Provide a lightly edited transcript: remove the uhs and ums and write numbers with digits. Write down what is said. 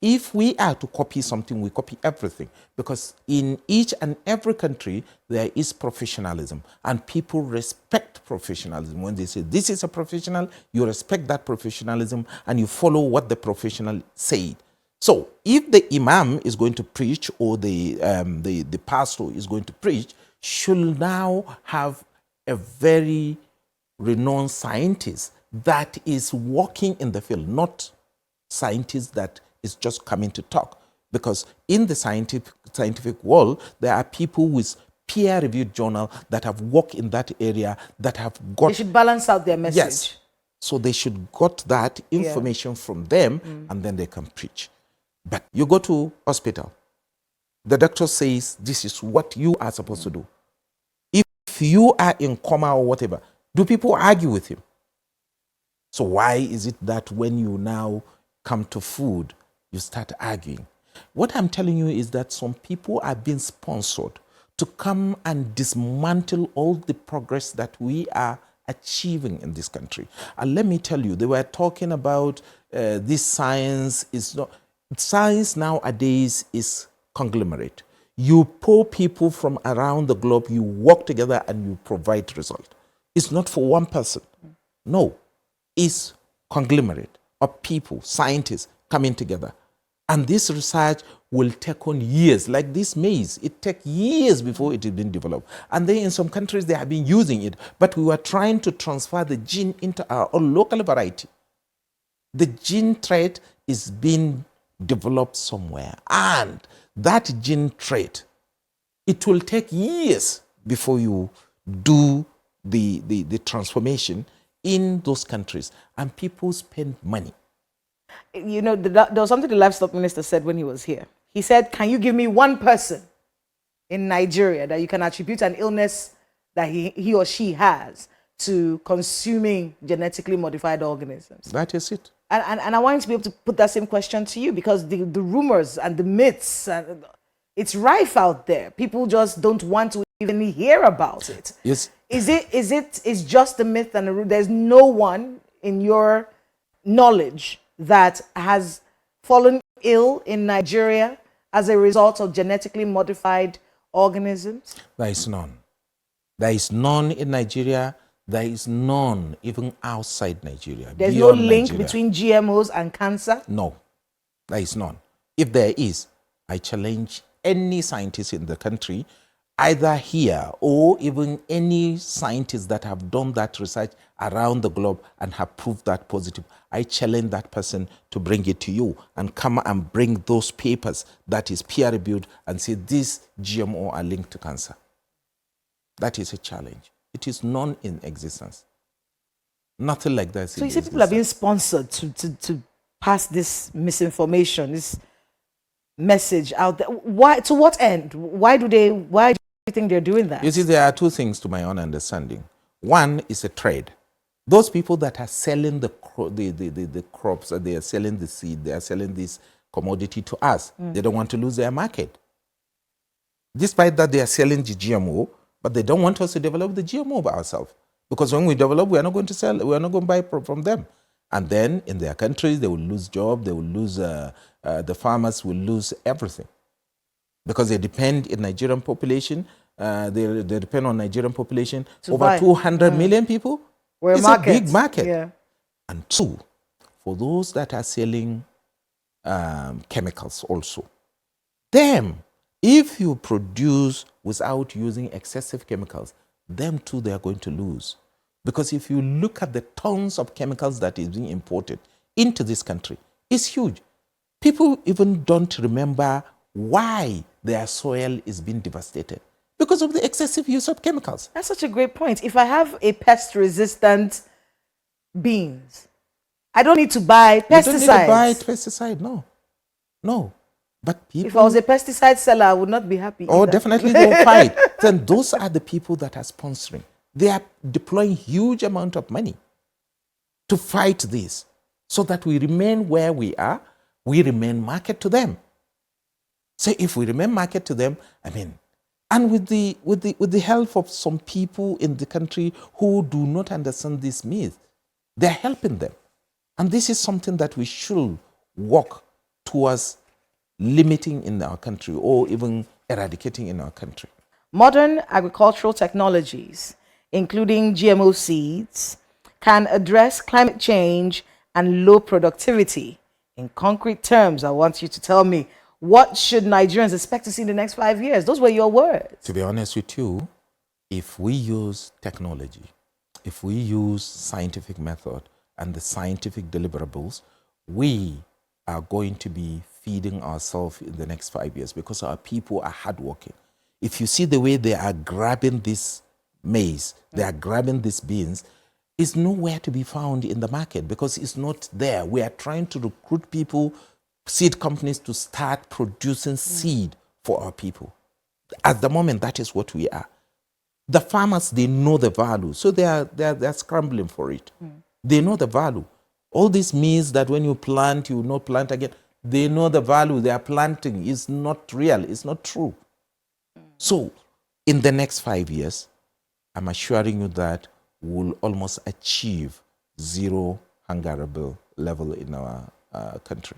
If we are to copy something, we copy everything, because in each and every country there is professionalism, and people respect professionalism. When they say this is a professional, you respect that professionalism and you follow what the professional said. So if the imam is going to preach, or the pastor is going to preach, should now have a very renowned scientist that is working in the field, not scientists that is just coming to talk. Because in the scientific world, there are people with peer-reviewed journal that have worked in that area, that have got... They should balance out their message. Yes. So they should got that information from them, and then they can preach. But you go to hospital, the doctor says this is what you are supposed to do. If you are in coma or whatever, do people argue with him? So why is it that when you now come to food, you start arguing? What I'm telling you is that some people are being sponsored to come and dismantle all the progress that we are achieving in this country. And let me tell you, they were talking about this science is not... Science nowadays is conglomerate. You pull people from around the globe, you work together and you provide results. It's not for one person. No, it's conglomerate of people, scientists coming together. And this research will take on years, like this maize. It takes years before it has been developed. And then in some countries, they have been using it. But we were trying to transfer the gene into our own local variety. The gene trait is being developed somewhere. And that gene trait, it will take years before you do the transformation in those countries. And people spend money. You know, there was something the livestock minister said when he was here. He said, can you give me one person in Nigeria that you can attribute an illness that he or she has to consuming genetically modified organisms? That is it. And I want to be able to put that same question to you, because the rumors and the myths, it's rife out there. People just don't want to even hear about it. Yes. Is just a myth and a rumor? There's no one in your knowledge that has fallen ill in Nigeria as a result of genetically modified organisms? There is none. There is none in Nigeria. There is none even outside Nigeria. There's no link between GMOs and cancer? No, there is none. If there is, I challenge any scientist in the country, either here or even any scientists that have done that research around the globe and have proved that positive. I challenge that person to bring it to you and come and bring those papers that is peer-reviewed and say this GMO are linked to cancer. That is a challenge. It is none in existence. Nothing like that. So you see people are being sponsored to pass this misinformation, this message out there. Why? To what end? Why do you think they're doing that? You see, there are two things to my own understanding. One is a trade. Those people that are selling the crops, they are selling the seed, they are selling this commodity to us. They don't want to lose their market. Despite that, they are selling the GMO, but they don't want us to develop the GMO by ourselves. Because when we develop, we are not going to sell, we are not going to buy from them. And then in their countries, they will lose jobs, they will lose, the farmers will lose everything. Because they depend in Nigerian population, they depend on Nigerian population, over 200 million people. It's a big market. Yeah. And two, for those that are selling chemicals also, them, if you produce without using excessive chemicals, them too, they are going to lose. Because if you look at the tons of chemicals that is being imported into this country, it's huge. People even don't remember why their soil is being devastated. Because of the excessive use of chemicals. That's such a great point. If I have a pest-resistant beans, I don't need to buy pesticides. You don't need to buy pesticide, no. No. But people, if I was a pesticide seller, I would not be happy. Oh, either. definitely they'll fight. Then those are the people that are sponsoring. They are deploying huge amount of money to fight this so that we remain where we are, we remain market to them. So if we remain market to them, I mean, and with the help of some people in the country who do not understand this myth, they're helping them. And this is something that we should work towards limiting in our country or even eradicating in our country. Modern agricultural technologies, including GMO seeds, can address climate change and low productivity. In concrete terms, I want you to tell me, what should Nigerians expect to see in the next 5 years? Those were your words. To be honest with you, if we use technology, if we use scientific method and the scientific deliverables, we are going to be feeding ourselves in the next 5 years because our people are hardworking. If you see the way they are grabbing this maize, they are grabbing these beans, it's nowhere to be found in the market because it's not there. We are trying to recruit people, seed companies to start producing seed for our people. At the moment, that is what we are. The farmers, they know the value, so they're scrambling for it. They know the value. All this means that when you plant, you will not plant again. They know the value they are planting is not real, it's not true. So, in the next 5 years, I'm assuring you that we'll almost achieve zero hunger level in our country.